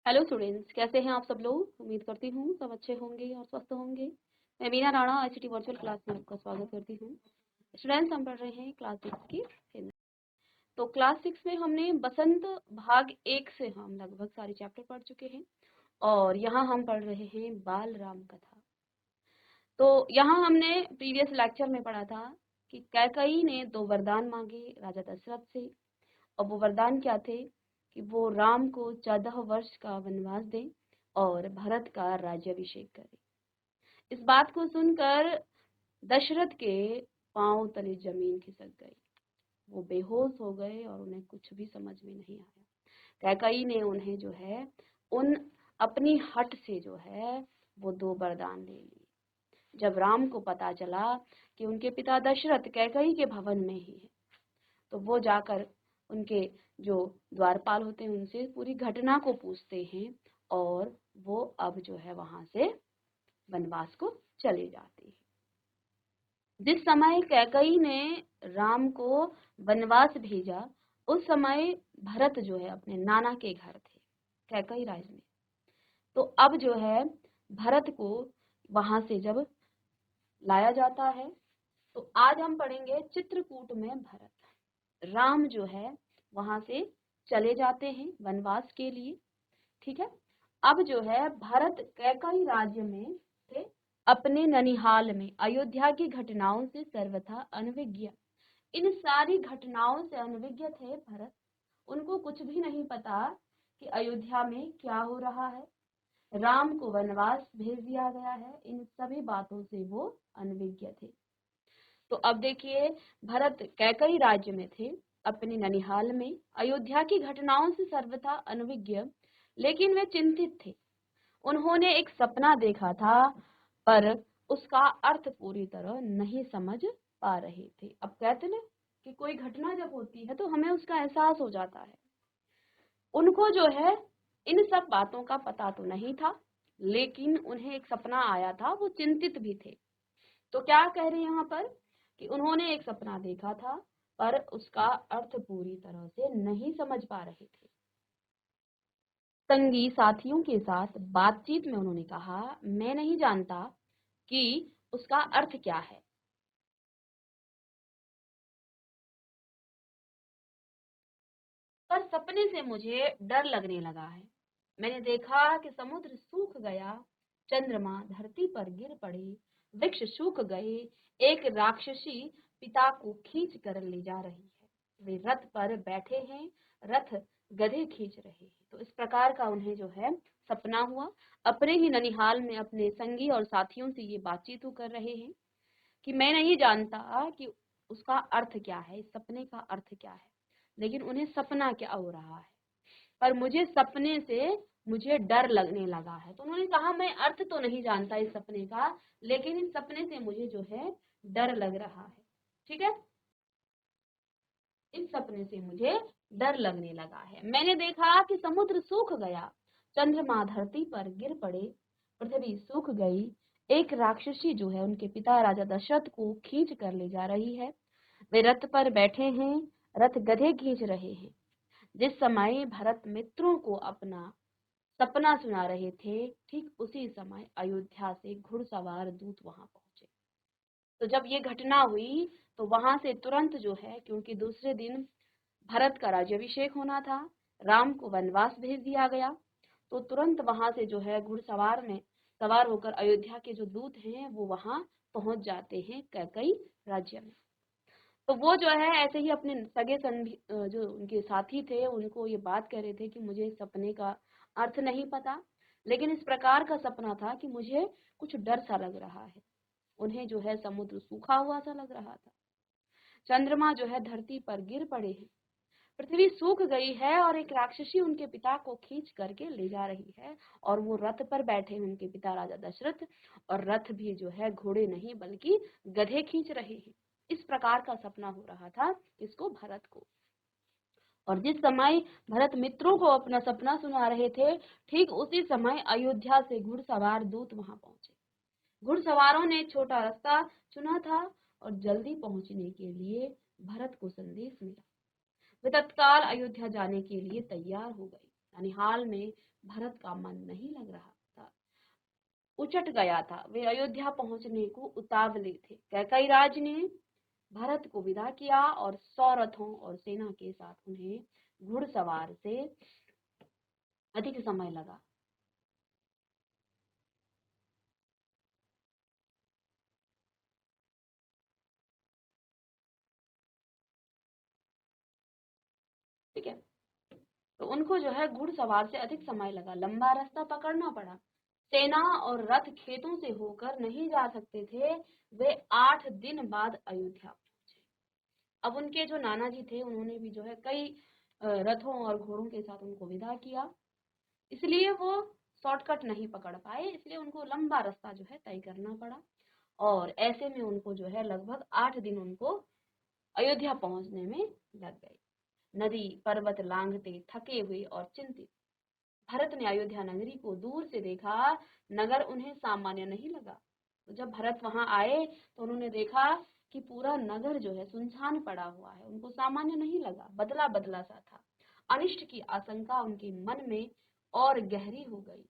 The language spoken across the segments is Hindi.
हेलो स्टूडेंट्स, कैसे हैं आप सब लोग। उम्मीद करती हूँ सब अच्छे होंगे और स्वस्थ होंगे। मैं Meena Rana ICT virtual class में आपका स्वागत करती हूँ। स्टूडेंट्स, हम पढ़ रहे हैं क्लास 6 की हिंदी। तो क्लास 6 में हमने बसंत भाग 1 से हम लगभग सारे चैप्टर पढ़ चुके हैं और यहाँ हम पढ़ रहे हैं बाल राम कथा। तो यहाँ हमने प्रीवियस लेक्चर में पढ़ा था कि कैकई ने 2 वरदान मांगे राजा दशरथ से, और वो वरदान क्या थे कि वो राम को 14 वर्ष का वनवास दें और भरत का राज्याभिषेक करें। इस बात को सुनकर दशरथ के पांव तले जमीन खिसक गई। वो बेहोश हो गए और उन्हें कुछ भी समझ में नहीं आया। कैकई ने उन्हें जो है उन अपनी हट से जो है वो 2 वरदान ले लिए। जब राम को पता चला कि उनके पिता दशरथ कैकई के भवन में ही है, तो वो जाकर उनके जो द्वारपाल होते हैं उनसे पूरी घटना को पूछते हैं और वो अब जो है वहां से वनवास को चले जाते हैं। जिस समय कैकई ने राम को वनवास भेजा, उस समय भरत जो है अपने नाना के घर थे कैकई राज में। तो अब जो है भरत को वहां से जब लाया जाता है, तो आज हम पढ़ेंगे चित्रकूट में भरत। राम जो है वहां से चले जाते हैं वनवास के लिए। ठीक है। अब जो है भरत कैकई राज्य में थे, अपने ननिहाल में अयोध्या की घटनाओं से सर्वथा अनभिज्ञ। इन सारी घटनाओं से अनभिज्ञ थे भरत। उनको कुछ भी नहीं पता कि अयोध्या में क्या हो रहा है, राम को वनवास भेज दिया गया है। इन सभी बातों से वो अनभिज्ञ थे। तो अब देखिए, भरत कैकई राज्य में थे, अपने ननिहाल में अयोध्या की घटनाओं से सर्वथा अनभिज्ञ, लेकिन वे चिंतित थे। उन्होंने एक सपना देखा था, पर उसका अर्थ पूरी तरह नहीं समझ पा रहे थे। अब कहते ना कि कोई घटना जब होती है तो हमें उसका एहसास हो जाता है। उनको जो है इन सब बातों का पता तो नहीं था, लेकिन उन्हें एक सपना आया था, वो चिंतित भी थे। तो क्या कह रहे हैं यहाँ पर कि उन्होंने एक सपना देखा था, पर उसका अर्थ पूरी तरह से नहीं समझ पा रहे थे। संगी साथियों के साथ बातचीत में उन्होंने कहा, मैं नहीं जानता कि उसका अर्थ क्या है, पर सपने से मुझे डर लगने लगा है। मैंने देखा कि समुद्र सूख गया, चंद्रमा धरती पर गिर पड़े, वृक्ष सूख गए, एक राक्षसी पिता को खींच कर ले जा रही है, वे रथ पर बैठे हैं, रथ गधे खींच रहे हैं। तो इस प्रकार का उन्हें जो है सपना हुआ। अपने ही ननिहाल में अपने संगी और साथियों से ये बातचीत कर रहे हैं कि मैं नहीं जानता कि उसका अर्थ क्या है, इस सपने का अर्थ क्या है, लेकिन उन्हें सपना क्या हो रहा है, पर मुझे सपने से मुझे डर लगने लगा है। तो उन्होंने कहा, मैं अर्थ तो नहीं जानता इस सपने का, लेकिन इस सपने से मुझे जो है डर लग रहा है। ठीक है, इस सपने से मुझे डर लगने लगा है। मैंने देखा कि समुद्र सूख गया, चंद्रमा धरती पर गिर पड़े, पृथ्वी सूख गई, एक राक्षसी जो है उनके पिता राजा दशरथ को खींच कर ले जा रही है, वे रथ पर बैठे हैं, रथ गधे खींच रहे हैं। जिस समय भरत मित्रों को अपना सपना सुना रहे थे, ठीक उसी समय अयोध्या से घुड़सवार दूत वहां पहुंचे। तो जब ये घटना हुई, तो वहां से तुरंत जो है, क्योंकि दूसरे दिन भरत का राज्याभिषेक होना था, राम को वनवास भेज दिया गया, तो तुरंत वहां से जो है घुड़सवार में सवार होकर अयोध्या के जो दूत हैं वो वहां पहुंच जाते हैं कैकई राज्य में। तो वो जो है ऐसे ही अपने सगे संगी जो उनके साथी थे उनको ये बात कह रहे थे कि मुझे इस सपने का अर्थ नहीं पता, लेकिन इस प्रकार का सपना था कि मुझे कुछ डर सा लग रहा है। उन्हें जो है समुद्र सूखा हुआ सा लग रहा था, चंद्रमा जो है धरती पर गिर पड़े हैं, पृथ्वी सूख गई है और एक राक्षसी उनके पिता को खींच करके ले जा रही है, और वो रथ पर बैठे हैं उनके पिता राजा दशरथ, और रथ भी जो है घोड़े नहीं बल्कि गधे खींच रहे हैं। इस प्रकार का सपना हो रहा था इसको, भरत को। और जिस समय भरत मित्रों को अपना सपना सुना रहे थे, ठीक उसी समय अयोध्या से घुड़सवार दूत वहां पहुंचे। घुड़सवारों ने छोटा रास्ता चुना था और जल्दी पहुंचने के लिए भरत को संदेश मिला। वे तत्काल अयोध्या जाने के लिए तैयार हो गए। यानी हाल में भरत का मन नहीं लग रहा था, उचट गया था। वे अयोध्या पहुंचने को उतावले थे। कैकई राज ने भरत को विदा किया और 100 रथों और सेना के साथ उन्हें घुड़सवार से अधिक समय लगा। ठीक है, तो उनको जो है घुड़सवार से अधिक समय लगा, लंबा रास्ता पकड़ना पड़ा। सेना और रथ खेतों से होकर नहीं जा सकते थे। वे 8 दिन बाद अयोध्या पहुंचे। अब उनके जो नाना जी थे उन्होंने भी जो है कई रथों और घोड़ों के साथ उनको विदा किया, इसलिए वो शॉर्टकट नहीं पकड़ पाए, इसलिए उनको लंबा रास्ता जो है तय करना पड़ा। और ऐसे में उनको जो है लगभग 8 दिन उनको अयोध्या पहुंचने में लग गए। नदी पर्वत लांघते थके हुए और चिंतित भरत ने अयोध्या नगरी को दूर से देखा। नगर उन्हें सामान्य नहीं लगा। तो जब भरत वहां आए तो उन्होंने देखा कि पूरा नगर जो है सुनसान पड़ा हुआ है। उनको सामान्य नहीं लगा, बदला बदला सा था। अनिष्ट की आशंका उनके मन में और गहरी हो गई।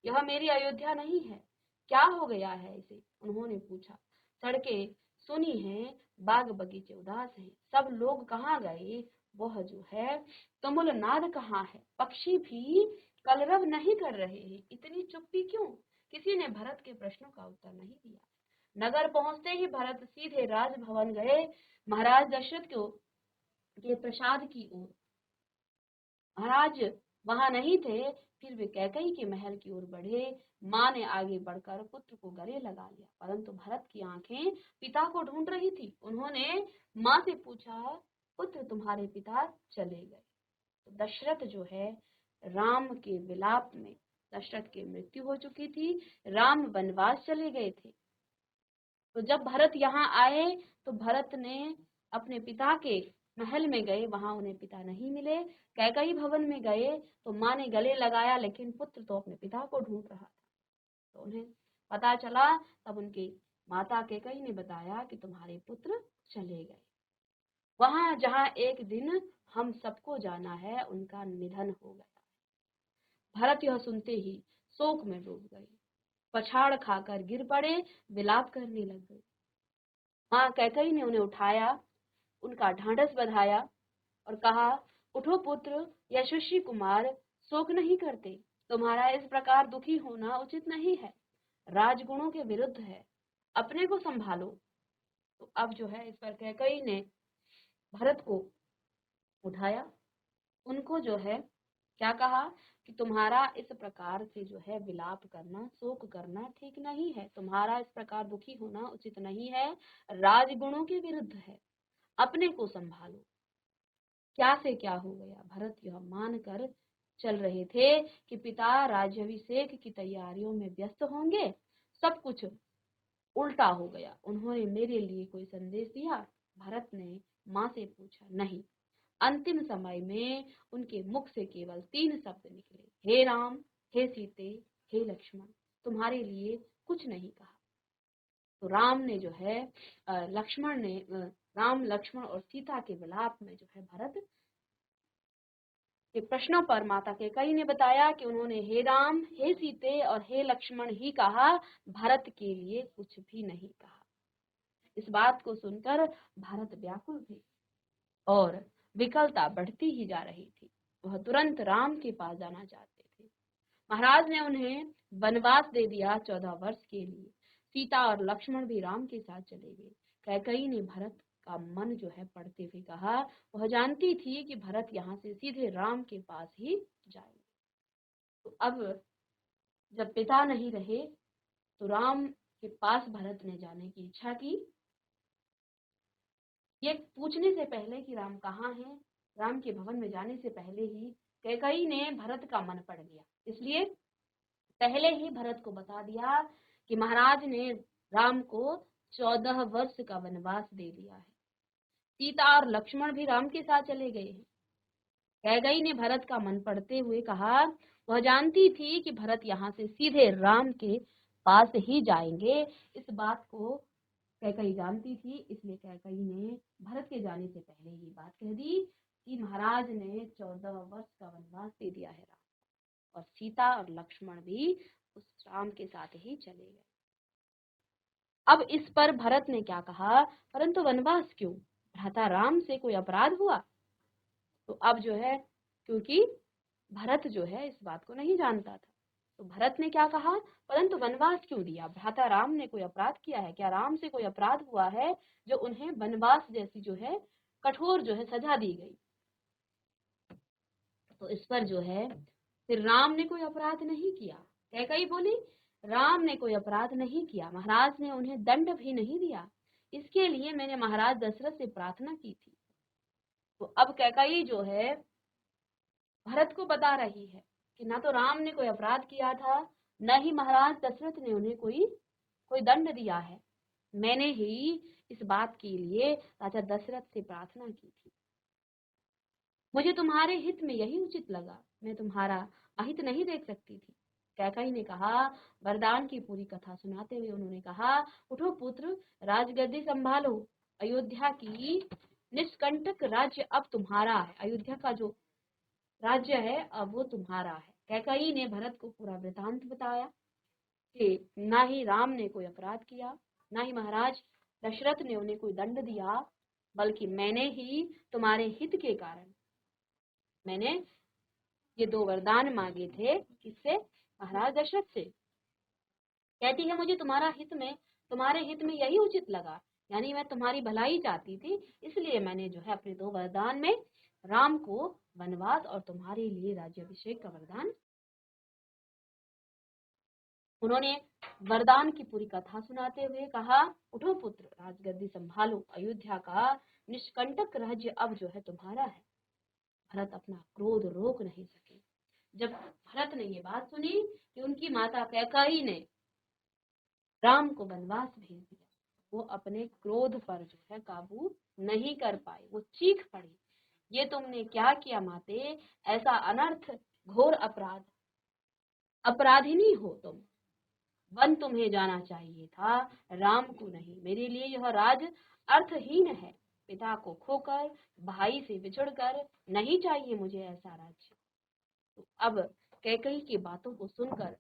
यह मेरी अयोध्या नहीं है, क्या हो गया है इसे, उन्होंने पूछा। सड़कें सुनी हैं, बाग बगीचे उदास हैं, सब लोग कहाँ गए, वह जो है तुमुल नाद कहाँ है, पक्षी भी कलरव नहीं कर रहे हैं, इतनी चुप्पी क्यों। किसी ने भरत के प्रश्नों का उत्तर नहीं दिया। नगर पहुंचते ही भरत सीधे राजभवन गए, महाराज दशरथ को के प्रसाद की ओर। महाराज वहां नहीं थे, फिर वे कैकई के महल की ओर बढ़े। माँ ने आगे बढ़कर पुत्र को गले लगा लिया, परंतु भरत की आंखें पिता को ढूंढ रही थी। उन्होंने माँ से पूछा, पुत्र तुम्हारे पिता चले गए। तो दशरथ जो है राम के विलाप में, दशरथ की मृत्यु हो चुकी थी, राम वनवास चले गए थे। तो जब भरत यहाँ आए तो भरत ने अपने पिता के महल में गए, वहां उन्हें पिता नहीं मिले। कैकई भवन में गए तो माँ ने गले लगाया, लेकिन पुत्र तो अपने पिता को ढूंढ रहा था। तो उन्हें पता चला, तब उनकी माता कैकई ने बताया कि तुम्हारे पुत्र चले गए, वहां जहां एक दिन हम सबको जाना है, उनका निधन हो गया। भरत यह सुनते ही शोक में डूब गए, पछाड़ खाकर गिर पड़े, विलाप करने लग गए। माँ कैकई ने उन्हें उठाया, उनका ढांढस बंधाया और कहा, उठो पुत्र, यशस्वी कुमार, शोक नहीं करते। तुम्हारा इस प्रकार दुखी होना उचित नहीं है, राजगुणों के विरुद्ध है, अपने को संभालो। तो अब जो है इस पर कैकई ने भरत को उठाया, उनको जो है क्या कहा कि तुम्हारा इस प्रकार से जो है विलाप करना, शोक करना ठीक नहीं है, तुम्हारा इस प्रकार दुखी होना उचित नहीं है, राजगुणों के विरुद्ध है, अपने को संभालो। क्या से क्या हो गया, भरत यह मानकर चल रहे थे कि पिता राज्याभिषेक की तैयारियों में व्यस्त होंगे, सब कुछ उल्टा हो गया। उन्होंने मेरे लिए कोई संदेश दिया, भरत ने माँ से पूछा। नहीं। अंतिम समय में उनके मुख से केवल 3 शब्द निकले, हे राम, हे सीते, हे लक्ष्मण, तुम्हारे लिए कुछ नहीं कहा। तो राम ने जो है लक्ष्मण ने राम, लक्ष्मण और सीता के विलाप में जो है भरत के प्रश्नों पर माता कैकेयी ने बताया कि उन्होंने हे राम, हे सीते और हे लक्ष्मण ही कहा, भरत के लिए कुछ भी नहीं कहा। इस बात को सुनकर भरत व्याकुल थे और विकलता बढ़ती ही जा रही थी। वह तुरंत राम के पास जाना चाहते थे। महाराज ने उन्हें वनवास दे दिया 14 वर्ष के लिए। सीता और लक्ष्मण भी राम के साथ चले गए। कैकेयी ने भरत का मन जो है पढ़ते हुए कहा, वह जानती थी कि भरत यहाँ से सीधे राम के पास ही जाएंगे। तो अब जब पिता नहीं रहे तो राम के पास भरत ने जाने की इच्छा की। ये पूछने से पहले कि राम कहाँ हैं, राम के भवन में जाने से पहले ही कैकेयी ने भरत का मन पढ़ लिया, इसलिए पहले ही भरत को बता दिया कि महाराज ने राम को 14 वर्ष का वनवास दे दिया है। सीता और लक्ष्मण भी राम के साथ चले गए हैं। कैकेयी ने भरत का मन पढ़ते हुए कहा, वह जानती थी कि भरत यहाँ से सीधे राम के पास ही जाएंगे। इस बात को कैकेयी जानती थी, इसलिए कैकेयी ने भरत के जाने से पहले ये बात कह दी कि महाराज ने 14 वर्ष का वनवास दे दिया है। और सीता और लक्ष्मण भी उस राम के साथ ही चले गए। अब इस पर भरत ने क्या कहा, परंतु वनवास क्यों, भ्राता राम से कोई अपराध हुआ? तो अब जो है, क्योंकि भरत जो है इस बात को नहीं जानता था, तो भरत ने क्या कहा, परंतु वनवास क्यों दिया, भ्राता राम ने कोई अपराध किया है क्या, राम से कोई अपराध हुआ है जो उन्हें वनवास जैसी जो है कठोर जो है सजा दी गई? तो इस पर जो है फिर राम ने कोई अपराध नहीं किया। कैकई बोली, राम ने कोई अपराध नहीं किया, महाराज ने उन्हें दंड भी नहीं दिया, इसके लिए मैंने महाराज दशरथ से प्रार्थना की थी। तो अब कैकई जो है भरत को बता रही है कि ना तो राम ने कोई अपराध किया था, न ही महाराज दशरथ ने उन्हें कोई दंड दिया है, मैंने ही इस बात के लिए राजा दशरथ से प्रार्थना की थी। मुझे तुम्हारे हित में यही उचित लगा, मैं तुम्हारा अहित नहीं देख सकती थी। कैकई ने कहा, वरदान की पूरी कथा सुनाते हुए उन्होंने कहा, उठो पुत्र, राजगद्दी संभालो, अयोध्या की निष्कंटक राज्य अब तुम्हारा है, अयोध्या का जो राज्य है अब वो तुम्हारा है। कैकई ने भरत को पूरा वृतांत बताया कि ना ही राम ने कोई अपराध किया, ना ही महाराज दशरथ ने उन्हें कोई दंड दिया, बल्कि मैंने ही तुम्हारे हित के कारण मैंने ये 2 वरदान मांगे थे। किससे? महाराज दशरथ से। कहती है, मुझे तुम्हारे हित में यही उचित लगा, यानी मैं तुम्हारी भलाई चाहती थी, इसलिए मैंने जो है अपने 2 वरदान में राम को वनवास और तुम्हारे लिए राज्याभिषेक का वरदान। उन्होंने वरदान की पूरी कथा सुनाते हुए कहा, उठो पुत्र, राजगद्दी संभालो, अयोध्या का निष्कंटक राज्य अब जो है तुम्हारा है। भरत अपना क्रोध रोक नहीं सके। जब भरत ने ये बात सुनी कि उनकी माता कैकई ने राम को वनवास भेज दिया, वो अपने क्रोध पर जो है काबू नहीं कर पाए, वो चीख पड़ी, ये तुमने क्या किया माते, ऐसा अनर्थ, घोर अपराध, अपराधिनी हो तुम, वन तुम्हें जाना चाहिए था, राम को नहीं, मेरे लिए यह राज अर्थहीन है, पिता को खोकर, भाई से बिछुड़कर, नहीं चाहिए मुझे ऐसा राज्य। तो अब कैकई की बातों को सुनकर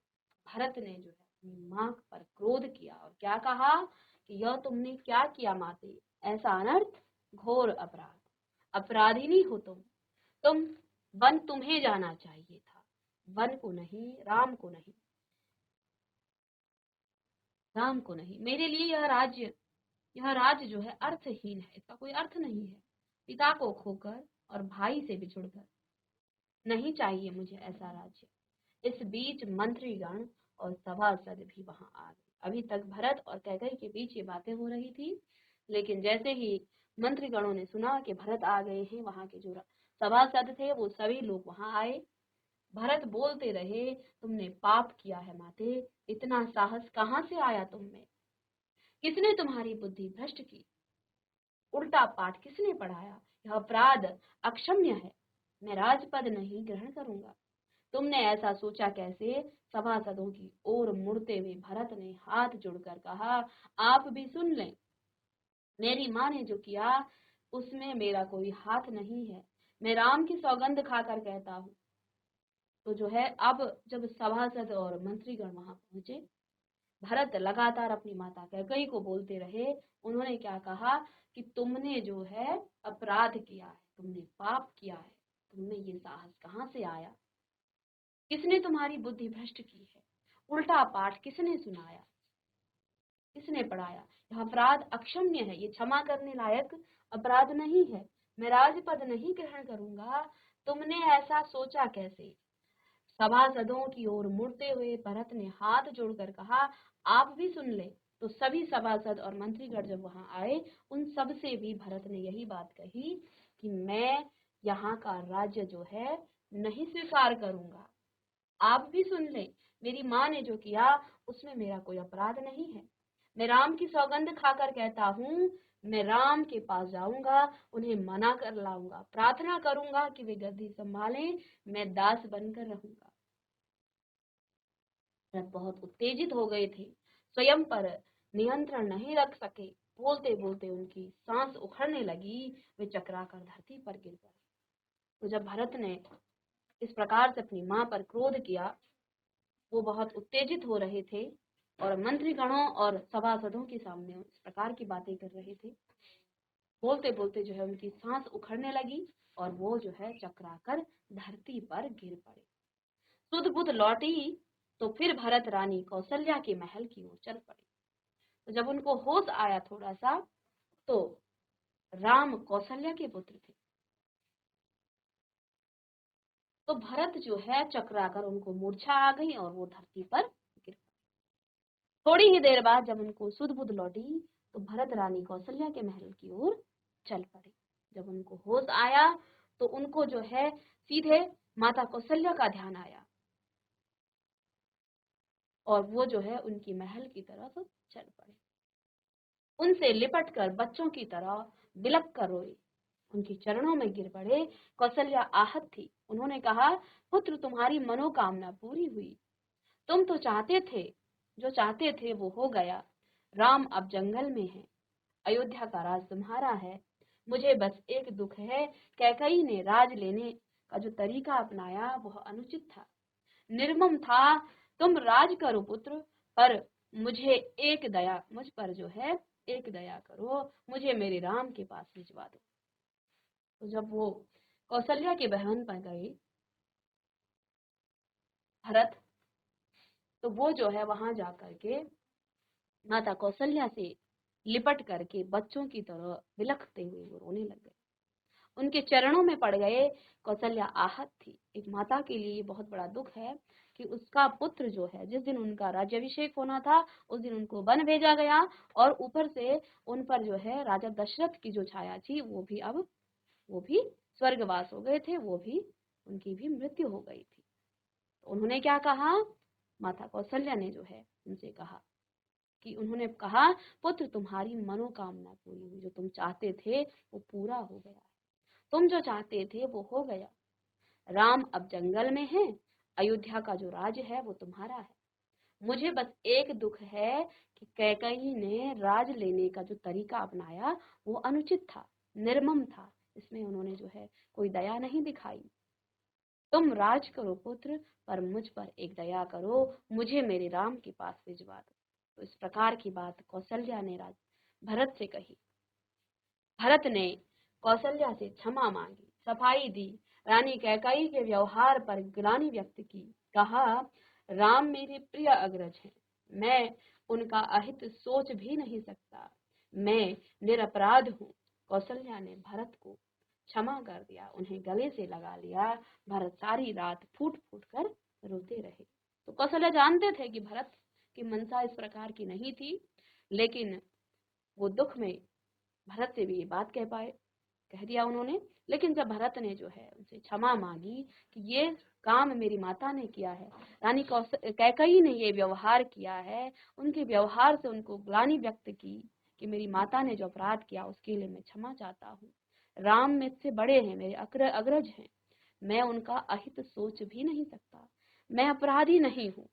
भरत ने जो है अपनी मां पर क्रोध किया और क्या कहा कि यह तुमने क्या किया माते, ऐसा अनर्थ, घोर अपराध, अपराधिनी हो तुम वन तुम्हें जाना चाहिए था, वन को नहीं, राम को नहीं, राम को नहीं, मेरे लिए यह राज्य जो है अर्थहीन है, इसका कोई अर्थ नहीं है, पिता को खोकर और भाई से बिछुड़कर, नहीं चाहिए मुझे ऐसा राज्य। इस बीच मंत्रीगण और सभासद भी वहां आ गए। अभी तक भरत और कैकई के बीच ये बातें हो रही थी, लेकिन जैसे ही मंत्रीगणों ने सुना कि भरत आ गए हैं, वहां के जो सभासद थे वो सभी लोग वहां आए। भरत बोलते रहे, तुमने पाप किया है माते, इतना साहस कहाँ से आया तुम में, किसने तुम्हारी बुद्धि भ्रष्ट की, उल्टा पाठ किसने पढ़ाया, यह अपराध अक्षम्य है, मैं राजपद नहीं ग्रहण करूंगा। तुमने ऐसा सोचा कैसे? सभासदों की ओर मुड़ते हुए भरत ने हाथ जोड़कर कहा, आप भी सुन लें, मेरी माँ ने जो किया उसमें मेरा कोई हाथ नहीं है, मैं राम की सौगंध खाकर कहता हूँ। तो जो है अब जब सभासद और मंत्रीगण वहां पहुंचे, भरत लगातार अपनी माता कैकई को बोलते रहे। उन्होंने क्या कहा कि तुमने जो है अपराध किया है, तुमने पाप किया है, तुमने ये साहस कहाँ से आया, किसने तुम्हारी बुद्धि भ्रष्ट की है, उल्टा पाठ किसने सुनाया, किसने पढ़ाया, यह अपराध अक्षम्य है, ये क्षमा करने लायक अपराध नहीं है, मैं राजपद नहीं ग्रहण करूंगा। तुमने ऐसा सोचा कैसे? सभासदों की ओर मुड़ते हुए भरत ने हाथ जोड़कर कहा, आप भी सुन ले। तो सभी सभासद और मंत्रीगण जब वहां आए, उन सब से भी भरत ने यही बात कही कि मैं यहाँ का राज्य जो है नहीं स्वीकार करूंगा। आप भी सुन ले, मेरी माँ ने जो किया उसमें मेरा कोई अपराध नहीं है, मैं राम की सौगंध खाकर कहता हूँ, मैं राम के पास जाऊंगा, उन्हें मना कर लाऊंगा, प्रार्थना करूंगा कि वे गद्दी संभालें, मैं दास बनकर रहूंगा। भरत बहुत उत्तेजित हो गए थे, स्वयं पर नियंत्रण नहीं रख सके, बोलते बोलते उनकी सांस उखड़ने लगी, वे चकरा कर धरती पर गिर पड़े। तो जब भरत ने इस प्रकार से अपनी माँ पर क्रोध किया। वो बहुत उत्तेजित हो रहे थे और मंत्रीगणों और सभासदों के सामने इस प्रकार की बातें कर रहे थे। बोलते बोलते जो है उनकी सांस उखड़ने लगी और वो जो है चकराकर धरती पर गिर पड़े। सुध बुध लौटी तो फिर भरत रानी कौशल्या के महल की ओर चल पड़े। तो जब उनको होश आया थोड़ा सा, तो राम कौशल्या के पुत्र थे। तो भरत जो है चकराकर उनको मूर्छा आ गई और वो धरती पर गिर पड़े। थोड़ी ही देर बाद जब उनको सुध बुध लौटी तो भरत रानी कौशल्या के महल की ओर चल पड़े। जब उनको होश आया तो उनको जो है सीधे माता कौशल्या का ध्यान आया और वो जो है उनकी महल की तरफ चल पड़े। उनसे लिपट कर बच्चों की तरह बिलख कर रोए, उनके चरणों में गिर पड़े। कौशल्या आहत थी। उन्होंने कहा, पुत्र तुम्हारी मनोकामना पूरी हुई। तुम तो चाहते थे, जो चाहते थे वो हो गया। राम अब जंगल में है, अयोध्या का राज तुम्हारा है। मुझे बस एक दुख है, कैकई ने राज लेने का जो तरीका अपनाया वह अनुचित था, निर्मम था। तुम राज करो पुत्र, पर मुझ पर जो है एक दया करो, मुझे मेरे राम के पास भिजवा दो। तो जब वो कौशल्या के बहन पर गए भरत, तो वो जो है वहां जाकर के माता कौशल्या से लिपट करके बच्चों की तरह बिलखते हुए वो रोने लग गए, उनके चरणों में पड़ गए। कौशल्या आहत थी। एक माता के लिए बहुत बड़ा दुख है कि उसका पुत्र जो है, जिस दिन उनका राज्याभिषेक होना था उस दिन उनको वन भेजा गया और ऊपर से उन पर जो है राजा दशरथ की जो छाया थी वो भी स्वर्गवास हो गए थे, वो भी उनकी भी मृत्यु हो गई थी। तो उन्होंने क्या कहा, माता कौशल्या ने जो है उनसे कहा कि उन्होंने कहा, पुत्र तुम्हारी मनोकामना पूरी हुई, जो तुम चाहते थे वो पूरा हो गया, तुम जो चाहते थे वो हो गया। राम अब जंगल में है, अयोध्या का जो राज है वो तुम्हारा है। मुझे बस एक दुख है कि कैकेयी ने राज लेने का जो तरीका अपनाया वो अनुचित था, निर्मम था। इसमें उन्होंने जो है कोई दया नहीं दिखाई। तुम राज करो पुत्र, पर मुझ पर एक दया करो, मुझे मेरे राम के पास भिजवा दो। तो इस प्रकार की बात कौशल्या ने भरत से कही। भरत ने कौशल्या से क्षमा मांगी, सफाई दी, रानी कैकेयी के व्यवहार पर ग्लानि व्यक्त की। कहा, राम मेरे प्रिय अग्रज हैं, मैं उनका अहित सोच भी नहीं सकता, मैं निरपराध हूँ। कौशल्या ने भरत को क्षमा कर दिया, उन्हें गले से लगा लिया। भरत सारी रात फूट फूट कर रोते रहे। तो कौशल्या जानते थे कि भरत की मनसा इस प्रकार की नहीं थी, लेकिन वो दुख में भरत से भी ये बात कह दिया उन्होंने। लेकिन जब भरत ने जो है उनसे क्षमा मांगी कि ये काम मेरी माता ने किया है, रानी कैकेयी ने ये व्यवहार किया है, उनके व्यवहार से उनको ग्लानि व्यक्त की कि मेरी माता ने जो अपराध किया उसके लिए मैं क्षमा चाहता हूँ। राम मुझसे बड़े हैं, मेरे अग्रज हैं, मैं उनका अहित सोच भी नहीं सकता, मैं अपराधी नहीं हूँ।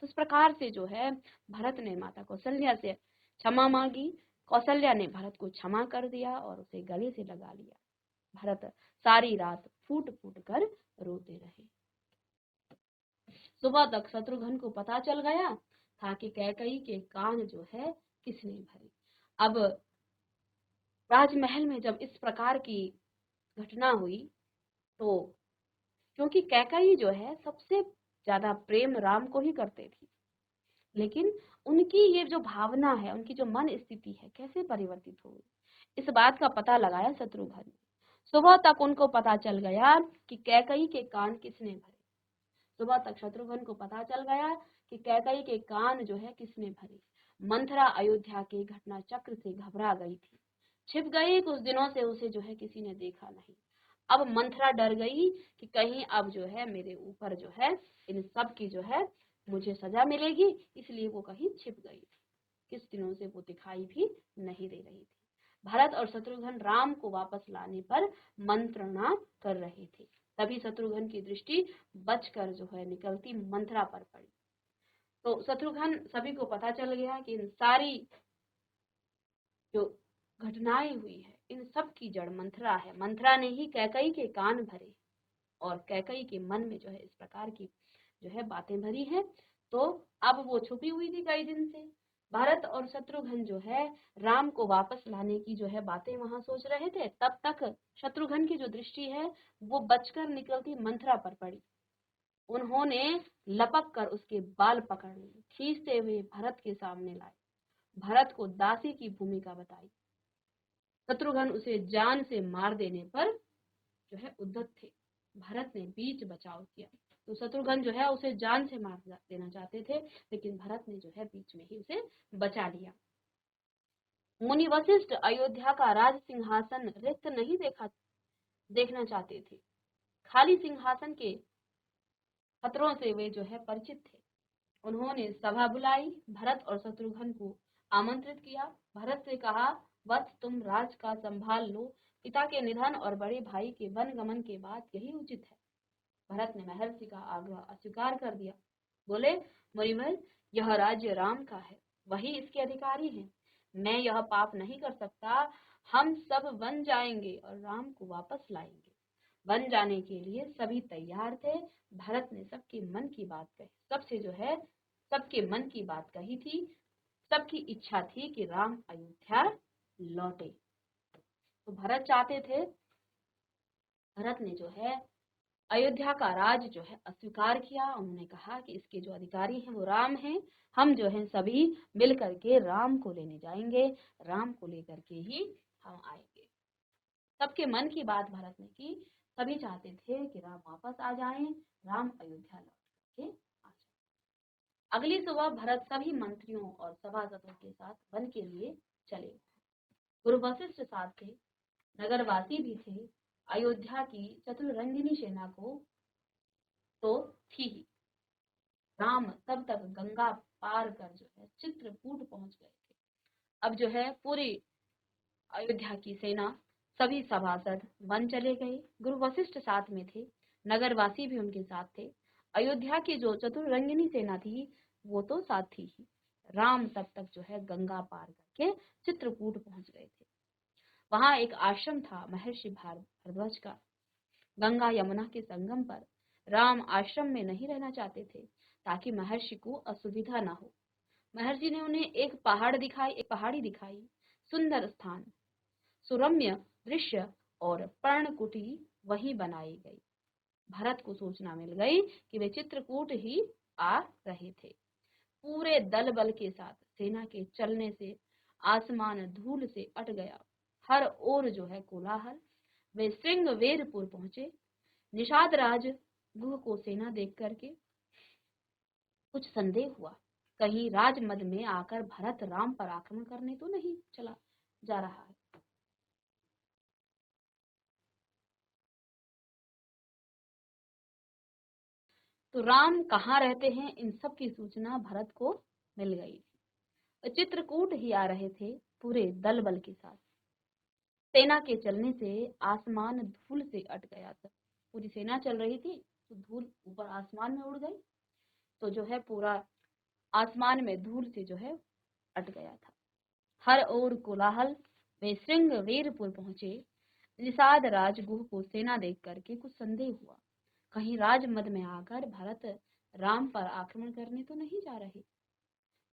तो इस प्रकार से जो है भरत ने माता कौशल्या से क्षमा मांगी। कौशल्या ने भरत को क्षमा कर दिया और उसे गले से लगा लिया। भरत सारी रात फूट फूट कर रोते रहे। सुबह तक शत्रुघ्न को पता चल गया था कि कैकेयी के कान जो है किसने भरे। अब राजमहल में जब इस प्रकार की घटना हुई, तो क्योंकि कैकेयी जो है सबसे ज्यादा प्रेम राम को ही करते थी, लेकिन उनकी ये जो भावना है, उनकी जो मन स्थिति है कैसे परिवर्तित हो गई, इस बात का पता लगाया शत्रुघ्न ने। सुबह तक उनको पता चल गया कि कैकेयी के कान किसने भरे। सुबह तक शत्रुघ्न को पता चल गया कि कैकेयी के कान जो है किसने भरे। मंथरा अयोध्या के घटना चक्र से घबरा गई थी, छिप गई। कुछ दिनों से उसे जो है किसी ने देखा नहीं। अब मंथरा डर गई कि कहीं अब जो है मेरे ऊपर जो है इन सब की जो है मुझे सजा मिलेगी, इसलिए वो कहीं छिप गई थी। किस दिनों से वो दिखाई भी नहीं दे रही थी। भरत और शत्रुघ्न राम को वापस लाने पर मंत्रणा कर रहे थे। तभी शत्रुघ्न की दृष्टि बचकर जो है निकलती मंथरा पर पड़ी। तो शत्रुघ्न सभी को पता चल गया कि इन सारी जो घटनाएं हुई है इन सब की जड़ मंथरा है। मंथरा ने ही कैकेयी के कान भरे और कैकई के मन में जो है इस प्रकार की जो है बातें भरी हैं। तो अब वो छुपी हुई थी कई दिन से। भरत और शत्रुघ्न जो है राम को वापस लाने की जो है बातें वहां सोच रहे थे। तब तक शत्रुघ्न की जो दृष्टि है वो बचकर निकलती मंथरा पर पड़ी। उन्होंने लपक कर उसके बाल पकड़ लिए, खींचते हुए भरत के सामने लाए, भरत को दासी की भूमिका बताई। शत्रुघ्न उसे जान से मार देने पर जो है उद्यत थे। भरत ने बीच बचाव किया। तो शत्रुघ्न जो है उसे जान से मार देना चाहते थे, लेकिन भरत ने जो है बीच में ही उसे बचा लिया। मुनि वशिष्ठ अयोध्या का राज सिंहासन रिक्त नहीं देखना चाहते थे। खाली सिंहासन के खतरों से वे जो है परिचित थे। उन्होंने सभा बुलाई, भरत और शत्रुघ्न को आमंत्रित किया। भरत से कहा, वत्स तुम राज का संभाल लो, पिता के निधन और बड़े भाई के वन गमन के बाद यही उचित है। भरत ने महर्षि का आग्रह अस्वीकार कर दिया। बोले, मुनिवर, यह राज्य राम का है, वही इसके अधिकारी हैं। मैं यह पाप नहीं कर सकता। हम सब वन जाएंगे और राम को वापस लाएंगे। वन जाने के लिए सभी तैयार थे। भरत ने सबके मन की बात कही, सबसे जो है सबके मन की बात कही थी। सबकी इच्छा थी कि राम अयोध्या लौटे। तो भरत चाहते थे, भरत ने जो है अयोध्या का राज जो है अस्वीकार किया। उन्होंने कहा कि इसके जो अधिकारी हैं वो राम हैं, हम जो हैं सभी मिल करके राम को लेने जाएंगे, राम को लेकर के ही हम आएंगे। सबके मन की बात भरत ने की। सभी चाहते थे कि राम वापस आ जाएं, राम अयोध्या लौट करके आ जाए। अगली सुबह भरत सभी मंत्रियों और सभासदों के साथ वन के लिए चले। गुरु वशिष्ठ साथ थे, नगरवासी भी थे। अयोध्या की चतुरंगिनी सेना को तो थी ही। राम तब तक गंगा पार कर जो है चित्रकूट पहुंच गए थे। अब जो है पूरी अयोध्या की सेना, सभी सभासद वन चले गए। गुरु वशिष्ठ साथ में थे, नगरवासी भी उनके साथ थे। अयोध्या की जो चतुरंगिनी सेना थी वो तो साथ थी ही। राम तब तक जो है गंगा पार करके चित्रकूट पहुंच गए थे। वहां एक आश्रम था महर्षि भारद्वाज का। गंगा यमुना के संगम पर राम आश्रम में नहीं रहना चाहते थे ताकि महर्षि को असुविधा न हो। महर्षि ने उन्हें एक पहाड़ी दिखाई। सुंदर स्थान, सुरम्य दृश्य और पर्णकुटी वहीं बनाई गई। भरत को सूचना मिल गई कि वे चित्रकूट ही आ रहे थे। पूरे दल बल के साथ सेना के चलने से आसमान धूल से अट गया। हर ओर जो है कोलाहल। वे श्रृंगवेरपुर पहुंचे। निषाद राज गुह को सेना देख करके कुछ संदेह हुआ, कहीं राजमद में आकर भरत राम पर आक्रमण करने तो नहीं चला जा रहा है। तो राम कहाँ रहते हैं, इन सब की सूचना भरत को मिल गई थी। चित्रकूट ही आ रहे थे पूरे दल बल के साथ। सेना के चलने से आसमान धूल से अट गया था। पूरी सेना चल रही थी तो धूल ऊपर आसमान में उड़ गई, तो जो है पूरा आसमान में धूल से जो है अट गया था। हर ओर कोलाहल। वे श्रृंगवेरपुर पहुंचे। निषाद राजगुह को सेना देख करके कुछ संदेह हुआ, कहीं राजमद में आकर भरत राम पर आक्रमण करने तो नहीं जा रहे।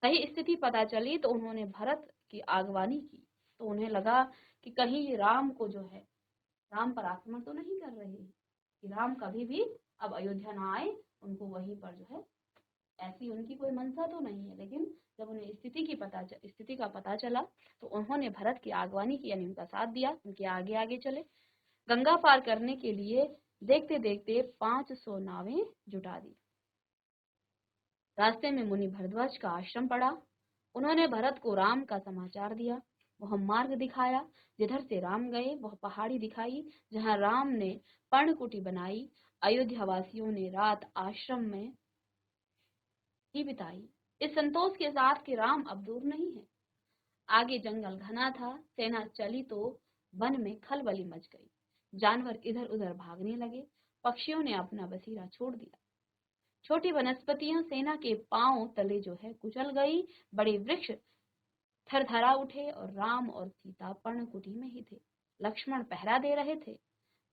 सही स्थिति पता चली तो उन्होंने भरत की आगवानी की। तो उन्हें लगा कि कहीं राम को जो है राम पर आक्रमण तो नहीं कर रहे हैं, कि राम कभी भी अब अयोध्या ना आए, उनको वहीं पर जो है ऐसी उनकी कोई मंशा तो नहीं है। लेकिन जब उन्हें स्थिति का पता चला तो उन्होंने भरत की आगवानी की, यानी उनका साथ दिया, उनके आगे आगे चले। गंगा पार करने के लिए देखते देखते 500 नावें जुटा दी। रास्ते में मुनि भरद्वाज का आश्रम पड़ा। उन्होंने भरत को राम का समाचार दिया। वह मार्ग दिखाया, जिधर से राम गए वह पहाड़ी दिखाई जहां राम ने पर्णकुटी बनाई। अयोध्या वासियों ने रात आश्रम में ही बिताई, इस संतोष के साथ कि राम अब दूर नहीं है। आगे जंगल घना था। सेना चली तो वन में खलबली मच गई। जानवर इधर उधर भागने लगे। पक्षियों ने अपना बसेरा छोड़ दिया। छोटी वनस्पतियां सेना के पांव तले जो है कुचल गई। बड़े वृक्ष थरथरा उठे और राम और सीता पर्णकुटी में ही थे। लक्ष्मण पहरा दे रहे थे।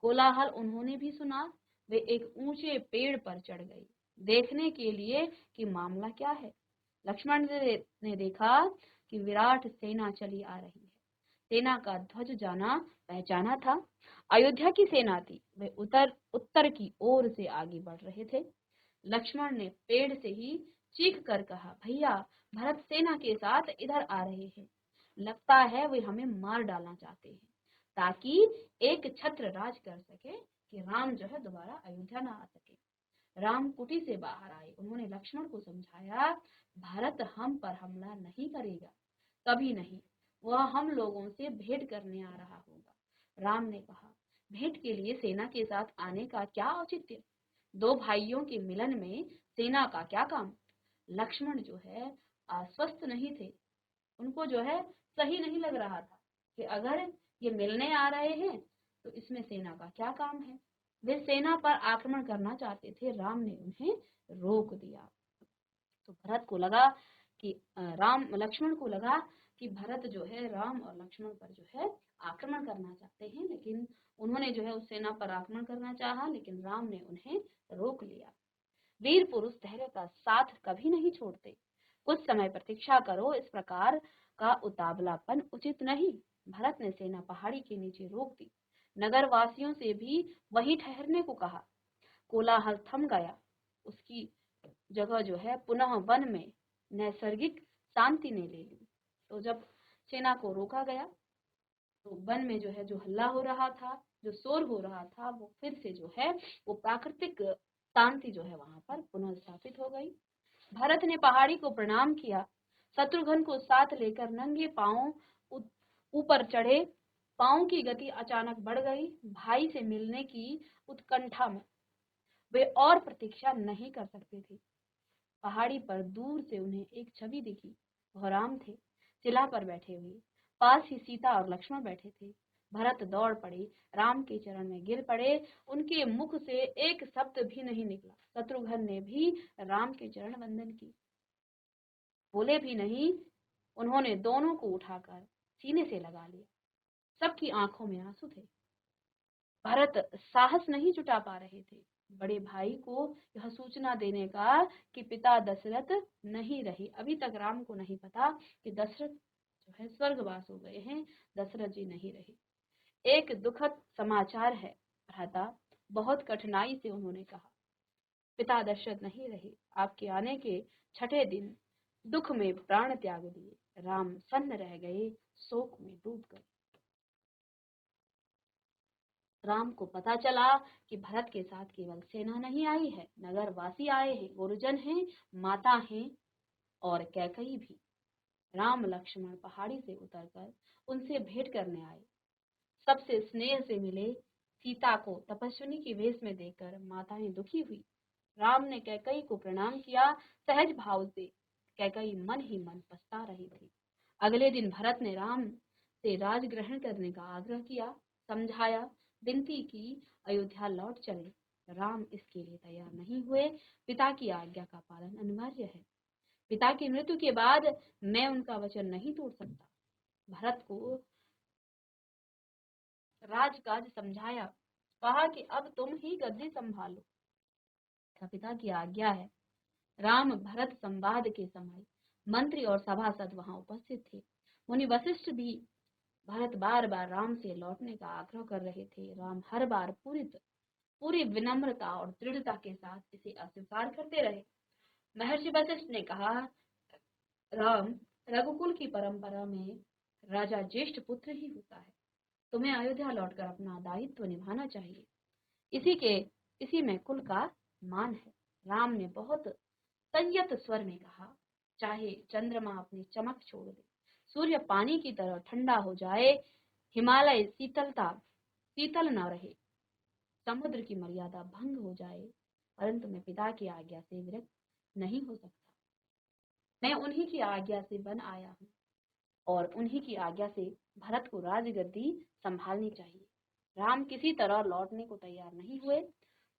कोलाहल उन्होंने भी सुना। वे एक ऊंचे पेड़ पर चढ़ गई देखने के लिए कि मामला क्या है। लक्ष्मण ने देखा कि विराट सेना चली आ रही है। सेना का ध्वज जाना पहचाना था। अयोध्या की सेना थी। वे उत्तर की ओर से आगे बढ़ रहे थे। लक्ष्मण ने पेड़ से ही चीख कर कहा, भैया, भरत सेना के साथ इधर आ रहे हैं। लगता है वे हमें मार डालना चाहते हैं ताकि एक छत्र राज कर सके कि राम जो है दोबारा अयोध्या ना आ सके। राम कुटी से बाहर आए। उन्होंने लक्ष्मण को समझाया, भारत हम पर हमला नहीं करेगा, कभी नहीं। वह हम लोगों से भेंट करने आ रहा होगा। राम ने कहा, भेंट के लिए सेना के साथ आने का क्या औचित्य? दो भाइयों के मिलन में सेना का क्या काम? लक्ष्मण जो है आश्वस्त नहीं थे। उनको जो है सही नहीं लग रहा था कि अगर ये मिलने आ रहे हैं तो इसमें सेना का क्या काम है। वे सेना पर आक्रमण करना चाहते थे। राम ने उन्हें रोक दिया। तो भरत को लगा कि लक्ष्मण को लगा कि भरत जो है राम और लक्ष्मण पर जो है आक्रमण करना चाहते हैं, लेकिन उन्होंने जो है उस सेना पर आक्रमण करना चाहा, लेकिन राम ने उन्हें रोक लिया। वीर पुरुष धैर्य का साथ कभी नहीं छोड़ते। कुछ समय प्रतीक्षा करो, इस प्रकार का उतावलापन उचित नहीं। भरत ने सेना पहाड़ी के नीचे रोक दी। नगर वासियों से भी वहीं ठहरने को कहा। कोलाहल थम गया। उसकी जगह जो है पुनः वन में नैसर्गिक शांति ने ले ली। तो जब सेना को रोका गया तो वन में जो है जो हल्ला हो रहा था, जो शोर हो रहा था, वो फिर से जो है वो प्राकृतिक शांति जो है वहां पर पुनः स्थापित हो गई। भरत ने पहाड़ी को प्रणाम किया। शत्रुघ्न को साथ लेकर नंगे पांव ऊपर चढ़े। पांव की गति अचानक बढ़ गई। भाई से मिलने की उत्कंठा में वे और प्रतीक्षा नहीं कर सकते थे। पहाड़ी पर दूर से उन्हें एक छवि दिखी। वह राम थे, शिला पर बैठे हुए। पास ही सीता और लक्ष्मण बैठे थे। भरत दौड़ पड़े, राम के चरण में गिर पड़े। उनके मुख से एक शब्द भी नहीं निकला। शत्रुघ्न ने भी राम के चरण वंदन की, बोले भी नहीं। उन्होंने दोनों को उठाकर सीने से लगा लिया। सबकी आंखों में आंसू थे। भरत साहस नहीं जुटा पा रहे थे बड़े भाई को यह सूचना देने का कि पिता दशरथ नहीं रहे। अभी तक राम को नहीं पता कि दशरथ जो है स्वर्गवास हो गए हैं, दशरथ जी नहीं रहे। एक दुखद समाचार है भ्राता, बहुत कठिनाई से उन्होंने कहा। पिता दशरथ नहीं रहे। आपके आने के छठे दिन दुख में प्राण त्याग दिए। राम सन्न रह गए, शोक में डूब गए। राम को पता चला कि भरत के साथ केवल सेना नहीं आई है, नगर वासी आए हैं, गुरुजन हैं, माता हैं और कैकई भी। राम लक्ष्मण पहाड़ी से उतरकर उनसे भेंट करने आए। सबसे स्नेह से मिले। सीता को तपस्विनी की वेश में देखकर माताएं दुखी हुई। राम ने कैकई को प्रणाम किया सहज भाव से। कैकई मन ही मन पछता रही थी। अगले दिन भरत ने राम से राज ग्रहण करने का आग्रह किया, समझाया, विनती की, अयोध्या लौट चले। राम इसके लिए तैयार नहीं हुए। पिता की आज्ञा का पालन अनिवार्य है। पिता की मृत्यु के बाद मैं उनका वचन नहीं तोड़ सकता। भरत को राजकाज समझाया, कहा कि अब तुम ही गद्दी संभालो, पिता की आज्ञा है। राम भरत संवाद के समय मंत्री और सभासद वहां उपस्थित थे। मुनि वशिष्ठ भी। भरत बार बार राम से लौटने का आग्रह कर रहे थे। राम हर बार पूरी विनम्रता और दृढ़ता के साथ इसे अस्वीकार करते रहे। महर्षि वशिष्ठ ने कहा, राम, रघुकुल की परंपरा में राजा ज्येष्ठ पुत्र ही होता है। तुम्हें अयोध्या लौटकर अपना दायित्व निभाना चाहिए। इसी में कुल का मान है। राम ने बहुत संयत स्वर में कहा, चाहे चंद्रमा अपनी चमक छोड़ दे, सूर्य पानी की तरह ठंडा हो जाए, हिमालय शीतल न रहे, समुद्र की मर्यादा भंग हो जाए, परंतु मैं पिता की आज्ञा से विरक्त नहीं हो सकता। मैं उन्हीं की आज्ञा से बन आया हूँ और उन्हीं की आज्ञा से भरत को राजगद्दी संभालनी चाहिए। राम किसी तरह लौटने को तैयार नहीं हुए।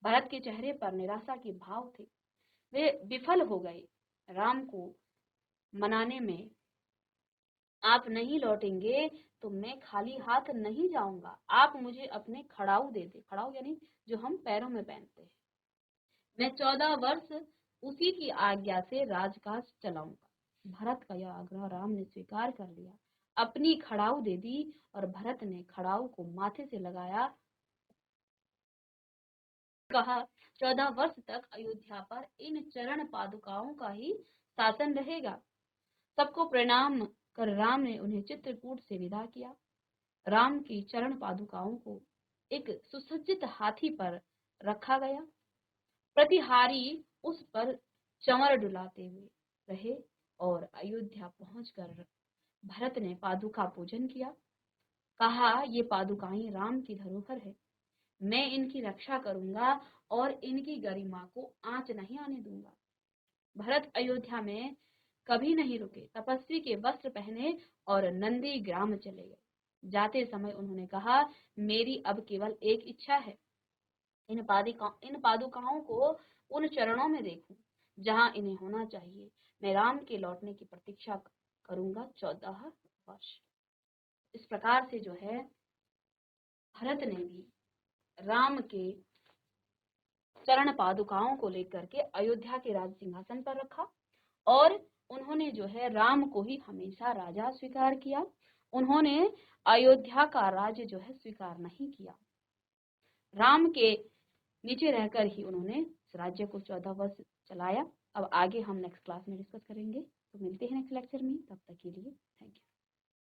भरत के चेहरे पर निराशा के भाव थे। वे विफल हो गए। राम को मनाने में आप नहीं लौटेंगे तो मैं खाली हाथ नहीं जाऊंगा। आप मुझे अपने खड़ाऊ दे दे। खड़ाऊ यानी जो हम पैरों में पहनते हैं। मैं 14 वर्ष उसी की आज्ञा से राजकाज चलाऊंगा। भरत का यह आग्रह राम ने स्वीकार कर लिया, अपनी खड़ाऊ दे दी और भरत ने खड़ाऊ को माथे से लगाया। कहा, 14 वर्ष तक अयोध्या पर इन चरण पादुकाओं का ही शासन रहेगा। सबको प्रणाम कर राम ने उन्हें चित्रकूट से विदा किया। राम की चरण पादुकाओं को एक सुसज्जित हाथी पर रखा गया। प्रतिहारी उस पर चंवर डुलाते हुए रहे और अयोध्या पहुंचकर भरत ने पादुका पूजन किया। कहा, ये पादुकाएं राम की धरोहर है, मैं इनकी रक्षा करूंगा और इनकी गरिमा को आंच नहीं आने दूंगा। भरत अयोध्या में कभी नहीं रुके, तपस्वी के वस्त्र पहने और नंदी ग्राम चले गए। जाते समय उन्होंने कहा, मेरी अब केवल एक इच्छा है, इन पादुकाओं को उन चरणों में देखूं जहां इन्हें होना चाहिए। मैं राम के लौटने की प्रतीक्षा करूंगा 14 वर्ष। इस प्रकार से जो है भरत ने भी राम के चरण पादुकाओं को लेकर के अयोध्या के राज सिंहासन पर रखा और उन्होंने जो है राम को ही हमेशा राजा स्वीकार किया। उन्होंने अयोध्या का राज्य जो है स्वीकार नहीं किया। राम के नीचे रहकर ही उन्होंने इस राज्य को 14 वर्ष चलाया। अब आगे हम नेक्स्ट क्लास में डिस्कस करेंगे। तो मिलते हैं नेक्स्ट लेक्चर में, तब तक के लिए थैंक यू।